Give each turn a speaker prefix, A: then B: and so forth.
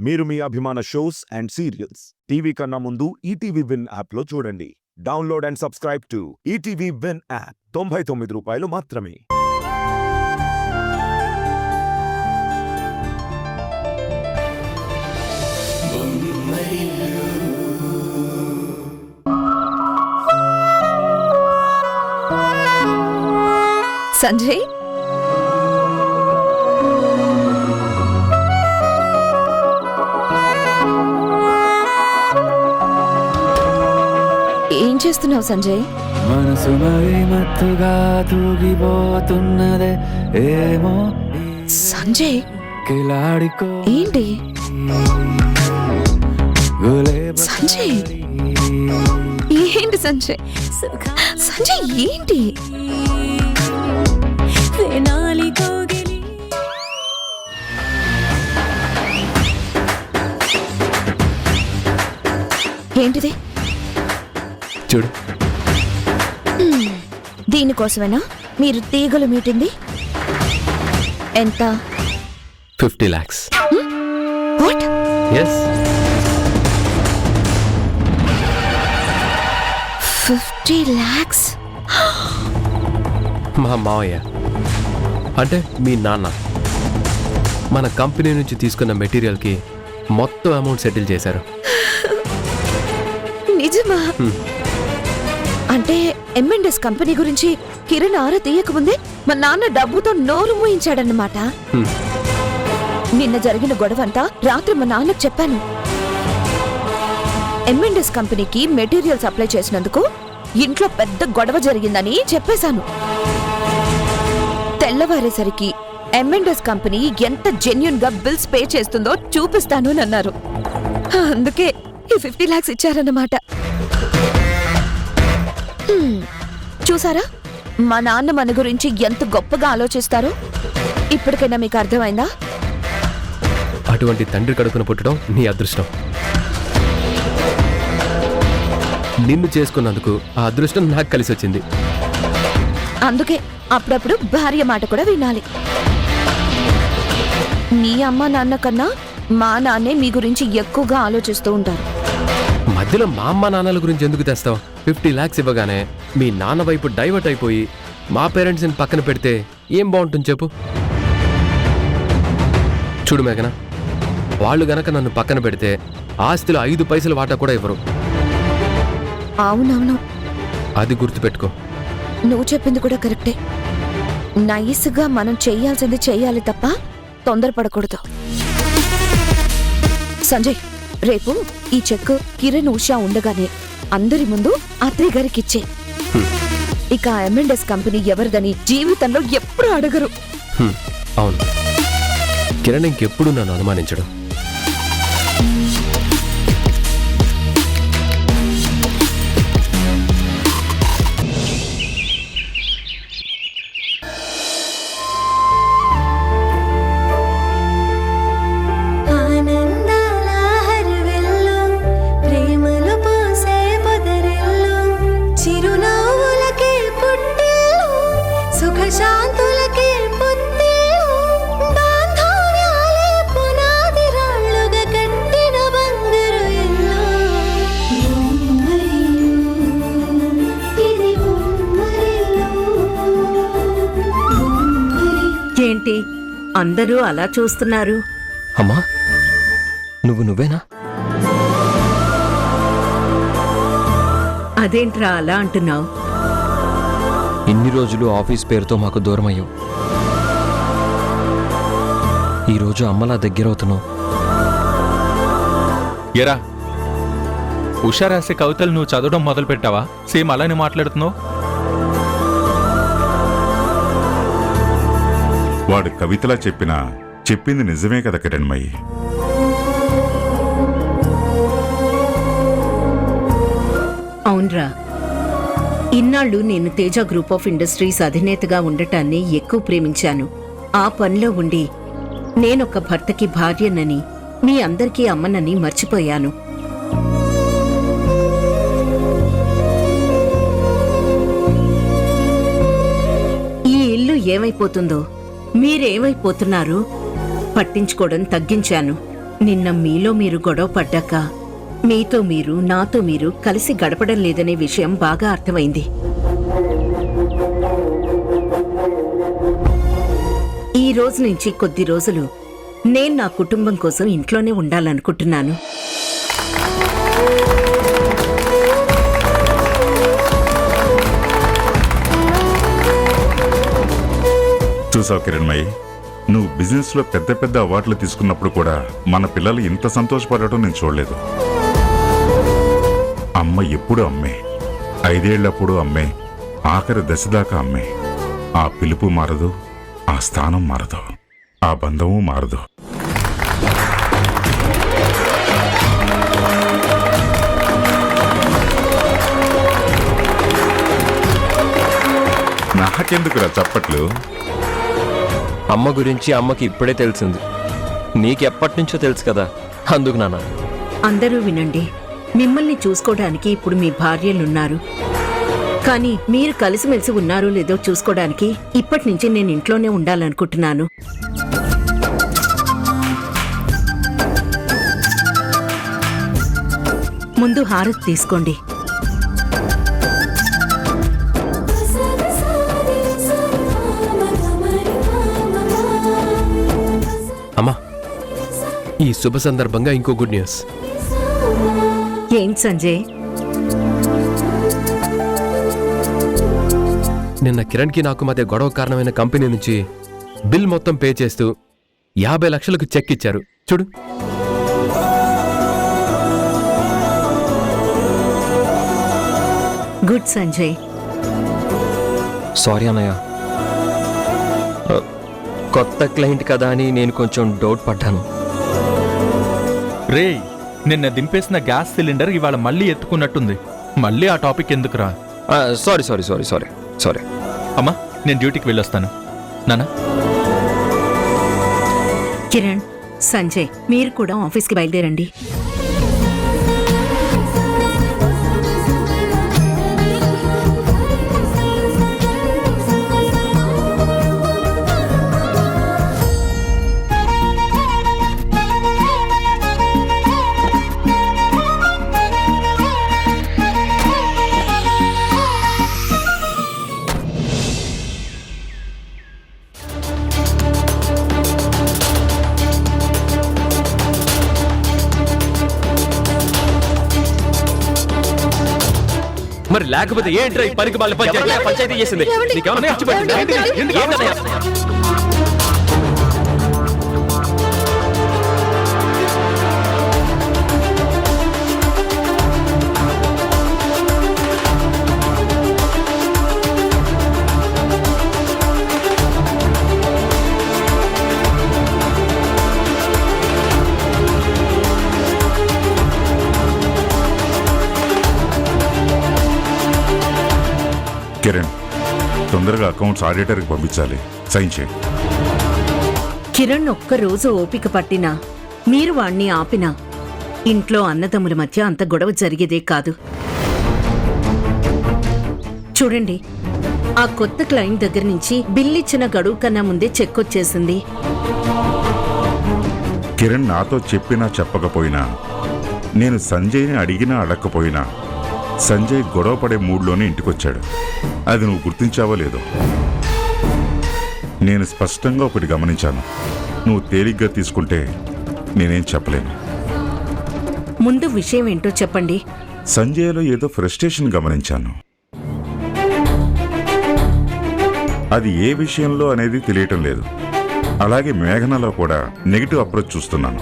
A: మీరు మీ అభిమాన shows and serials TV కన్నా ముందు ఈటీవీ విన్ యాప్లో చూడండి. Download and subscribe to ETV win app. 99 రూపాయలు మాత్రమే.
B: సంజయ్, ఏం చేస్తున్నావు సంజయ్?
C: మనసు మరి మత్తుగా తూగిపోతున్నదే ఏమో
B: సంజయ్,
C: కిలాడికో
B: ఏంటి సంజయ్? ఏంటి సంజయ్? సంజయ్ ఏంటి? ఏంటిది?
C: చూడు,
B: దీనికోసమేనా మీరు తీగలు మీటింది? ఎంత?
C: 50 lakhs.
B: వాట్?
C: Yes.
B: 50 lakhs?
C: మా మావయ్య అంటే మీ నాన్న మన కంపెనీ నుంచి తీసుకున్న మెటీరియల్కి మొత్తం అమౌంట్ సెటిల్ చేశారు.
B: నిజమా? అంటే M&S కంపెనీ గురించి కిరణ్ ఆరా తీయకముందే మా నాన్న డబ్బుతో నోరు మూయించాడన్నమాట. నిన్న జరిగిన గొడవంతా రాత్రి మా నాన్నకు చెప్పాను. M&S కంపెనీకి మెటీరియల్ సప్లై చేసినందుకు ఇంట్లో పెద్ద గొడవ జరిగిందని చెప్పేశాను. తెల్లవారేసరికి M&S కంపెనీ ఎంత జెన్యూన్ గా బిల్స్ పే చేస్తుందో చూపిస్తాను అన్నారు. అందుకే ఈ 50 lakhs ఇచ్చారన్నమాట. చూసారా మా నాన్న మన గురించి ఎంత గొప్పగా ఆలోచిస్తారో? ఇప్పటికైనా మీకు అర్థమైందా?
C: అటువంటి తండ్రి కడుపున పుట్టడం నీ అదృష్టం. నిన్ను చేసుకున్నందుకు ఆ అదృష్టం నాకు కలిసి వచ్చింది.
B: అందుకే అప్పుడప్పుడు భార్య మాట కూడా వినాలి. నీ అమ్మ నాన్న కన్నా మా నాన్నే మీ గురించి ఎక్కువగా ఆలోచిస్తూ ఉంటారు.
C: మధ్యలో మా అమ్మ నాన్నల గురించి ఎందుకు తెస్తావు? 50 lakhs ఇవ్వగానే మీ నాన్న వైపు డైవర్ట్ అయిపోయి మా పేరెంట్స్ని పక్కన పెడితే ఏం బాగుంటుంది చెప్పు? చూడు మేఘన, వాళ్ళు గనక నన్ను పక్కన పెడితే ఆస్తిలో 5 పైసల వాటా కూడా ఇవ్వరు.
B: అవునవును,
C: అది గుర్తుపెట్టుకో.
B: నువ్వు చెప్పింది కూడా కరెక్టే. నైస్గా మనం చెయ్యాల్సింది చెయ్యాలి తప్ప తొందరపడకూడదు. సంజయ్, రేపు ఈ చెక్ కిరణ్ ఉషా ఉండగానే అందరి ముందు అత్రి గారికి ఇచ్చే. ఇక M&S కంపెనీ ఎవరిదని జీవితంలో ఎప్పుడు అడగరు.
C: అవును, కిరణ్ ఇంకెప్పుడు నన్ను అనుమానించడు.
D: ఏంటి అందరూ అలా చూస్తున్నారు?
C: అమ్మా, నువ్వేనా?
D: అదేంట్రా అలా అంటున్నావు?
C: ఇన్ని రోజులు ఆఫీస్ పేరుతో మాకు దూరం అయ్యావు. ఈరోజు అమ్మలా దగ్గరవుతున్నావు.
E: ఎరా, ఉషా రాసే కవితలు నువ్వు చదవడం మొదలు పెట్టావా? సేమ్ అలానే మాట్లాడుతున్నావు.
F: వాడు కవితలా చెప్పింది నిజమే కదా కిరణ్మయి.
D: అవునరా, ఇన్నాళ్ళు నేను తేజ గ్రూప్ ఆఫ్ ఇండస్ట్రీస్ అధినేతగా ఉండటాన్ని ఎక్కువ ప్రేమించాను. ఆ పనిలో ఉండి నేనొక భర్తకి భార్యనని, మీ అందరికీ అమ్మనని మర్చిపోయాను. ఈ ఇల్లు ఏమైపోతుందో, మీరేమైపోతున్నారు పట్టించుకోవడం తగ్గించాను. నిన్న మీలో మీరు గొడవ పడ్డాక మీతో మీరు నాతో మీరు కలిసి గడపడం లేదనే విషయం బాగా అర్థమైంది. ఈ రోజు నుంచి కొద్ది రోజులు నేను నా కుటుంబం కోసం ఇంట్లోనే ఉండాలనుకుంటున్నాను.
F: చూసావు కిరణ్మయి, నువ్వు బిజినెస్లో పెద్ద పెద్ద అవార్డులు తీసుకున్నప్పుడు కూడా మన పిల్లలు ఇంత సంతోషపడటం నేను చూడలేదు. అమ్మ ఎప్పుడు అమ్మే, 5 ఏళ్లప్పుడు అమ్మే, ఆఖరి దశ దాకా అమ్మే. ఆ పిలుపు మారదు, ఆ స్థానం మారదు, ఆ బంధము మారదు. నాకెందుకురా చప్పట్లు?
C: అమ్మ గురించి అమ్మకి ఇప్పుడే తెలిసింది. నీకెప్పటి నుంచో తెలుసు కదా, అందుకు నాన్న.
D: అందరూ వినండి, మిమ్మల్ని చూసుకోవడానికి ఇప్పుడు మీ భార్యలున్నారు. కానీ మీరు కలిసిమెలిసి ఉన్నారో లేదో చూసుకోవడానికి ఇప్పటి నుంచి నేను ఇంట్లోనే ఉండాలనుకుంటున్నాను. ముందు హారతి తీసుకోండి.
C: అమ్మా, ఈ శుభ సందర్భంగా ఇంకో గుడ్ న్యూస్.
D: ఏంటి సంజయ్?
C: నిన్న కిరణ్కి నాకు మధ్య గొడవ కారణమైన కంపెనీ నుంచి బిల్ మొత్తం పే చేస్తూ 50 లక్షలకు చెక్ ఇచ్చారు. చూడు.
D: గుడ్ సంజయ్.
C: సారీ అన్నయ్య, కొత్త క్లయింట్ కదా అని నేను కొంచెం డౌట్ పడ్డాను.
E: రేయ్, నిన్న దింపేసిన గ్యాస్ సిలిండర్ ఇవాళ మళ్ళీ ఎత్తుకున్నట్టుంది. మళ్ళీ ఆ టాపిక్ ఎందుకురా?
C: Sorry sorry sorry sorry sorry.
E: అమ్మా, నేను డ్యూటీకి వెళ్ళొస్తాను. నానా,
D: కిరణ్, సంజయ్, మీరు కూడా ఆఫీస్కి బయలుదేరండి.
C: మరి లేకపోతే ఏంట్రా ఈ పనికి మళ్ళీ పంచాయతీ చేసింది? నీకేమన్నా పిచ్చిపట్టిందా? ఏంటన్నయ్య?
F: కిరణ్, తొందరగా అకౌంట్స్ ఆడిటర్కి పంపించాలి. సైన్ చేయి.
D: కిరణ్ ఒక్కరోజు ఓపిక పట్టినా, మీరు వాణ్ణి ఆపినా ఇంట్లో అన్నదమ్ముల మధ్య అంత గొడవ జరిగేదే కాదు. చూడండి, ఆ కొత్త క్లయింట్ దగ్గర నుంచి బిల్లిచ్చిన గడువు కన్నా ముందే చెక్ వచ్చేసింది.
F: కిరణ్ నాతో చెప్పినా చెప్పకపోయినా, నేను సంజయ్ని అడిగినా అడగకపోయినా, సంజయ్ గొడవ పడే మూడ్లోనే ఇంటికొచ్చాడు. అది నువ్వు గుర్తించావో లేదో? నేను స్పష్టంగా ఒకటి గమనించాను. నువ్వు తేలిగ్గా తీసుకుంటే నేనేం చెప్పలేను.
D: ముందు విషయం ఏంటో చెప్పండి.
F: సంజయ్లో ఏదో ఫ్రస్ట్రేషన్ గమనించాను. అది ఏ విషయంలో అనేది తెలియటం లేదు. అలాగే మేఘనలో కూడా నెగిటివ్ అప్రోచ్ చూస్తున్నాను.